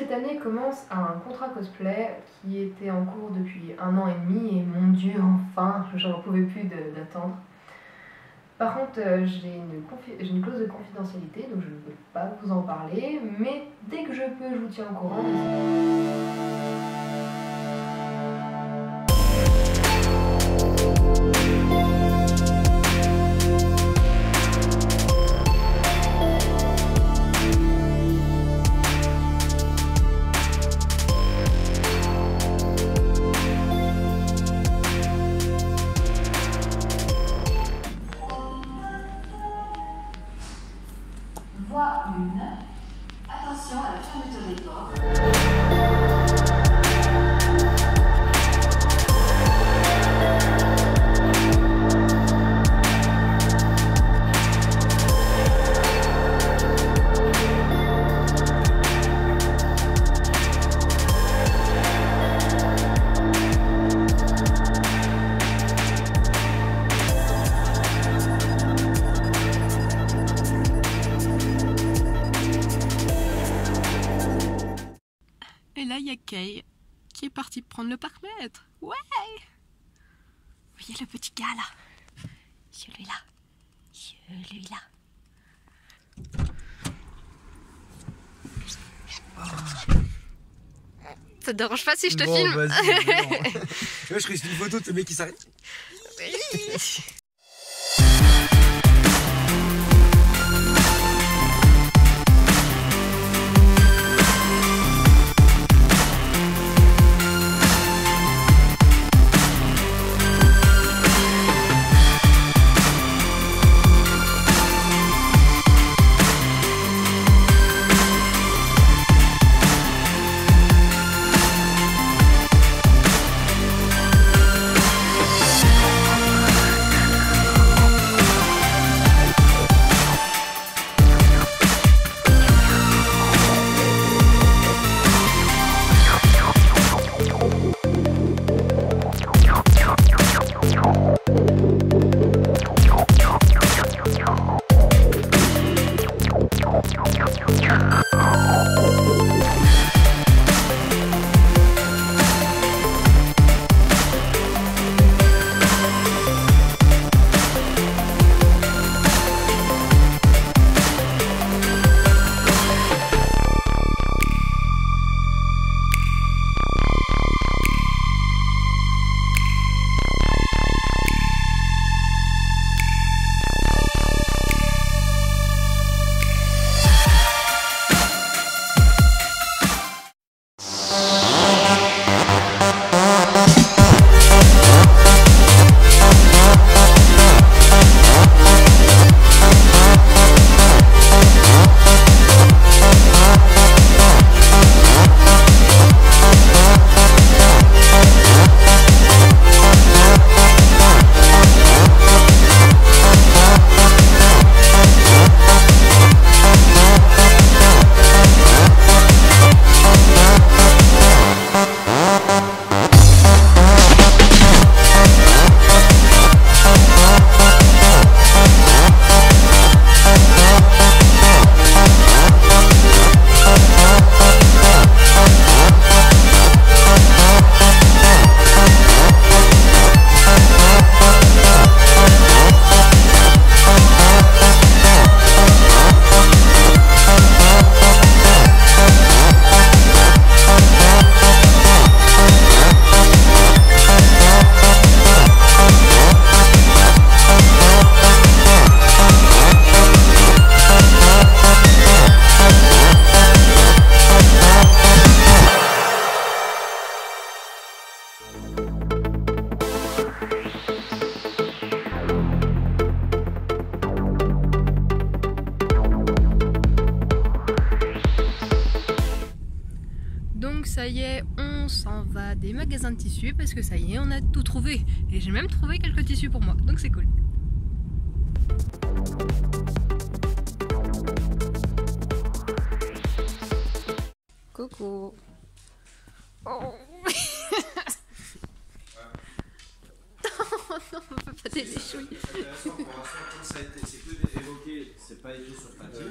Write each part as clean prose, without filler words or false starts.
cette année commence un contrat cosplay qui était en cours depuis 1 an et demi et mon Dieu, enfin, je n'en pouvais plus d'attendre. Par contre, j'ai une clause de confidentialité, donc je ne peux pas vous en parler, mais dès que je peux, je vous tiens au courant. Voie 1. Attention à la fermeture des portes. Et là, il y a Kay qui est parti prendre le parc-mètre. Ouais! Vous voyez le petit gars là? Celui-là. Celui-là. Ça te dérange pas si je te filme? Vas-y, je risque une photo de ce mec qui s'arrête. Donc ça y est, on s'en va des magasins de tissus parce que ça y est, on a tout trouvé. Et j'ai même trouvé quelques tissus pour moi, donc c'est cool. Coucou. Oh. Non, on peut pas t'aider, chouille. C'est intéressant pour l'instant, comme ça a été, c'est que évoqué, c'est pas écrit sur papier.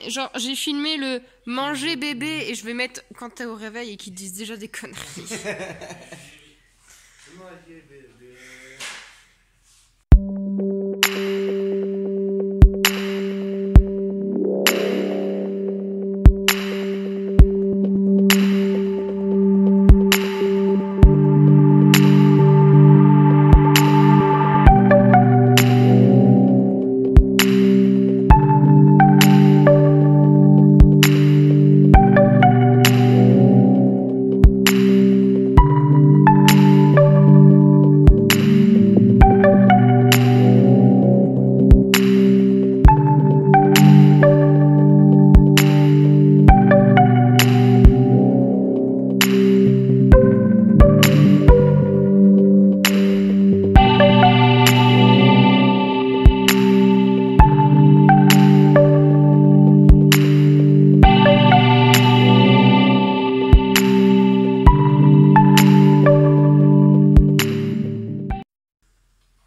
genre j'ai filmé le manger bébé et je vais mettre quand t'es au réveil et qu'ils disent déjà des conneries.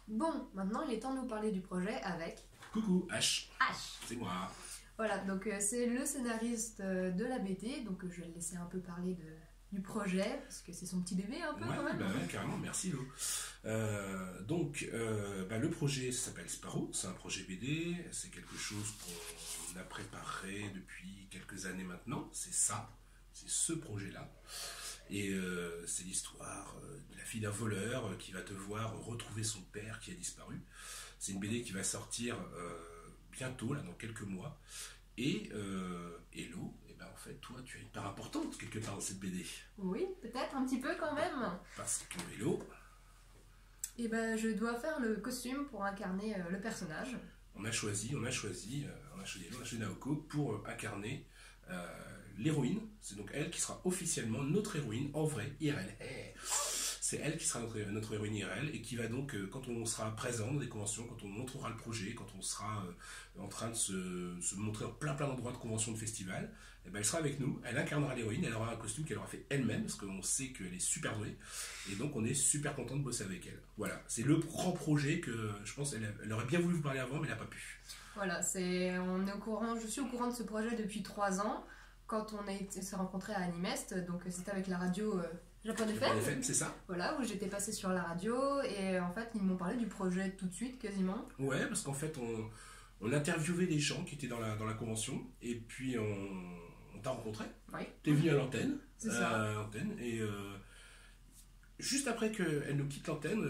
Bon, maintenant il est temps de nous parler du projet avec Coucou, H. H. C'est moi. Voilà, donc c'est le scénariste de la BD, donc je vais le laisser un peu parler du projet, parce que c'est son petit bébé un peu Ouais, quand même. bah ouais, carrément, merci Lo. Le projet s'appelle Sparrow, c'est un projet BD, c'est quelque chose qu'on a préparé depuis quelques années maintenant, c'est ça, c'est ce projet-là. Et c'est l'histoire de la fille d'un voleur qui va devoir retrouver son père qui a disparu. C'est une BD qui va sortir bientôt, là, dans quelques mois. Et Lo, en fait, toi, tu as une part importante quelque part dans cette BD. Oui, peut-être un petit peu quand même. Parce que Lo, Et ben je dois faire le costume pour incarner le personnage. on a choisi Naoko pour incarner l'héroïne. C'est donc elle qui sera officiellement notre héroïne en vrai, IRL. C'est elle qui sera notre héroïne IRL et qui va donc, quand on sera présent dans des conventions, quand on montrera le projet, quand on sera en train de se montrer en plein d'endroits de conventions, de festivals, et ben elle sera avec nous, elle incarnera l'héroïne, elle aura un costume qu'elle aura fait elle-même, parce qu'on sait qu'elle est super douée, et donc on est super content de bosser avec elle. Voilà, c'est le grand projet que je pense elle aurait bien voulu vous parler avant, mais elle n'a pas pu. Voilà, je suis au courant de ce projet depuis 3 ans, quand on s'est rencontrés à Animest, donc c'était avec la radio Japan FM. C'est ça? Voilà, où j'étais passée sur la radio, et en fait ils m'ont parlé du projet tout de suite quasiment. Ouais, parce qu'en fait on interviewait des gens qui étaient dans la convention, et puis on t'a rencontré. Oui. T'es venu à l'antenne. C'est ça. Et juste après qu'elle nous quitte l'antenne,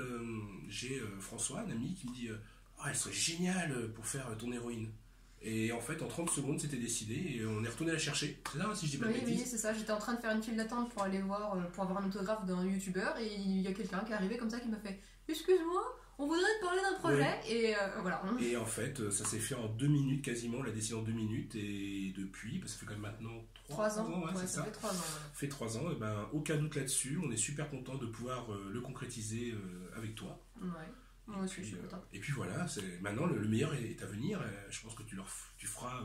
j'ai François, un ami, qui me dit oh, elle serait géniale pour faire ton héroïne. Et en fait, en 30 secondes, c'était décidé et on est retourné la chercher. C'est là, si je dis pas de Oui, bêtises. c'est ça. J'étais en train de faire une file d'attente pour aller voir, pour avoir un autographe d'un youtubeur, et il y a quelqu'un qui est arrivé comme ça qui m'a fait excuse-moi, on voudrait te parler d'un projet. Ouais. Et voilà. Et en fait, ça s'est fait en 2 minutes quasiment, on l'a décidé en 2 minutes. Et depuis, ça fait quand même maintenant 3 ans. Ouais, ça fait 3 ans. Ça fait 3 ans, et aucun doute là-dessus. On est super content de pouvoir le concrétiser avec toi. Ouais. Moi aussi, je suis content. Et puis voilà, maintenant le meilleur est à venir. Je pense que tu feras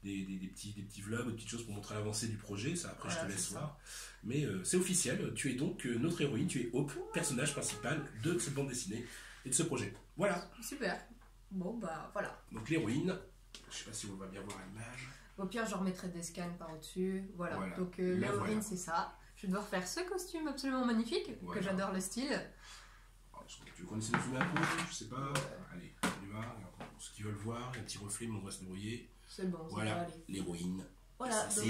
des petits vlogs, des petites choses pour montrer l'avancée du projet. Ça, après, voilà, je te laisse voir. Mais c'est officiel, tu es donc notre héroïne, tu es Hope, personnage principal de cette bande dessinée et de ce projet. Voilà. Super. Bon, bah voilà. Donc l'héroïne, je sais pas si on va bien voir à l'image. Au pire, je remettrai des scans par au-dessus. Voilà. Donc l'héroïne, c'est ça. Je vais devoir faire ce costume absolument magnifique, que j'adore le style. Tu veux qu'on essaie de zoomer un peu? Je sais pas. Allez, on y va. Pour ceux qui veulent voir, il y a un petit reflet, mais on doit se débrouiller. C'est bon, voilà, l'héroïne. Voilà, c'est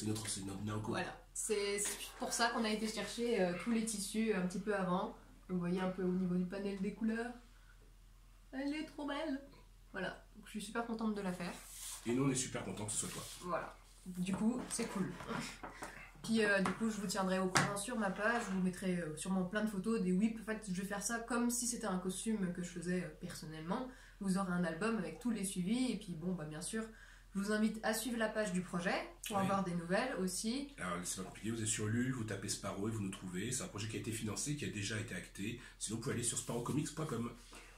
notre Naoko. Voilà, c'est pour ça qu'on a été chercher tous les tissus un petit peu avant. Vous voyez un peu au niveau du panel des couleurs. Elle est trop belle. Voilà, donc je suis super contente de la faire. Et nous, on est super contents que ce soit toi. Voilà, du coup, c'est cool. Puis du coup, je vous tiendrai au courant sur ma page, je vous mettrai sûrement plein de photos, des whips. En fait, je vais faire ça comme si c'était un costume que je faisais personnellement. Vous aurez un album avec tous les suivis, et puis bon, bah bien sûr, je vous invite à suivre la page du projet pour avoir des nouvelles aussi. Alors, c'est pas compliqué, vous êtes sur Ulule, vous tapez Sparrow et vous nous trouvez. C'est un projet qui a été financé, qui a déjà été acté. Sinon, vous pouvez aller sur sparrowcomics.com.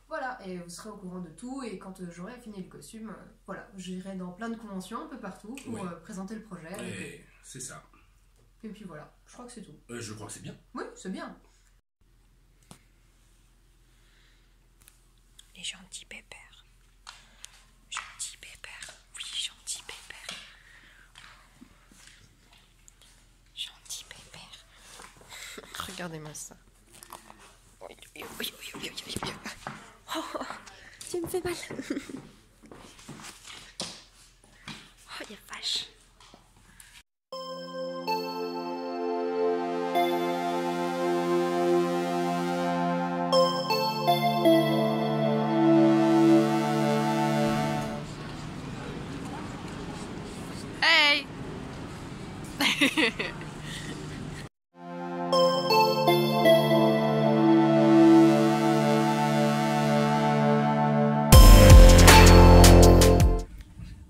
Voilà, et vous serez au courant de tout, et quand j'aurai fini le costume, voilà, j'irai dans plein de conventions un peu partout pour présenter le projet. C'est ça. Et puis voilà, je crois que c'est tout. Je crois que c'est bien. Oui, c'est bien. Les gentils pépères. Gentils pépères. Oui, gentils pépères. Regardez-moi ça. Oh, tu me fais mal. Oh, y'a vache. Hey.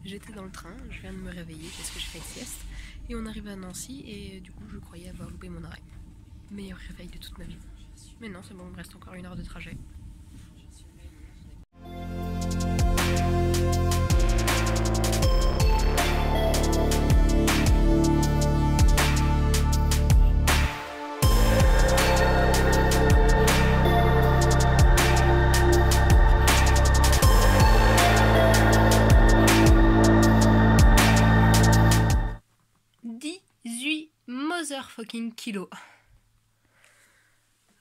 J'étais dans le train, je viens de me réveiller parce que j'ai fait une sieste et on arrive à Nancy et du coup je croyais avoir loupé mon arrêt. Meilleur réveil de toute ma vie. Mais non, c'est bon, il me reste encore 1 heure de trajet. Motherfucking kilos.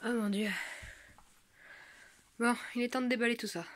Oh mon dieu. Bon, il est temps de déballer tout ça.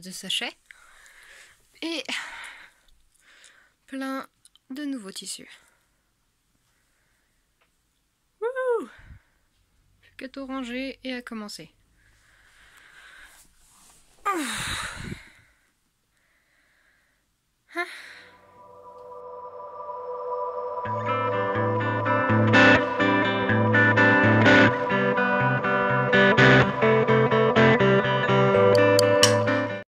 De sachets et plein de nouveaux tissus. Wouhou! Plus qu'à tout ranger et à commencer.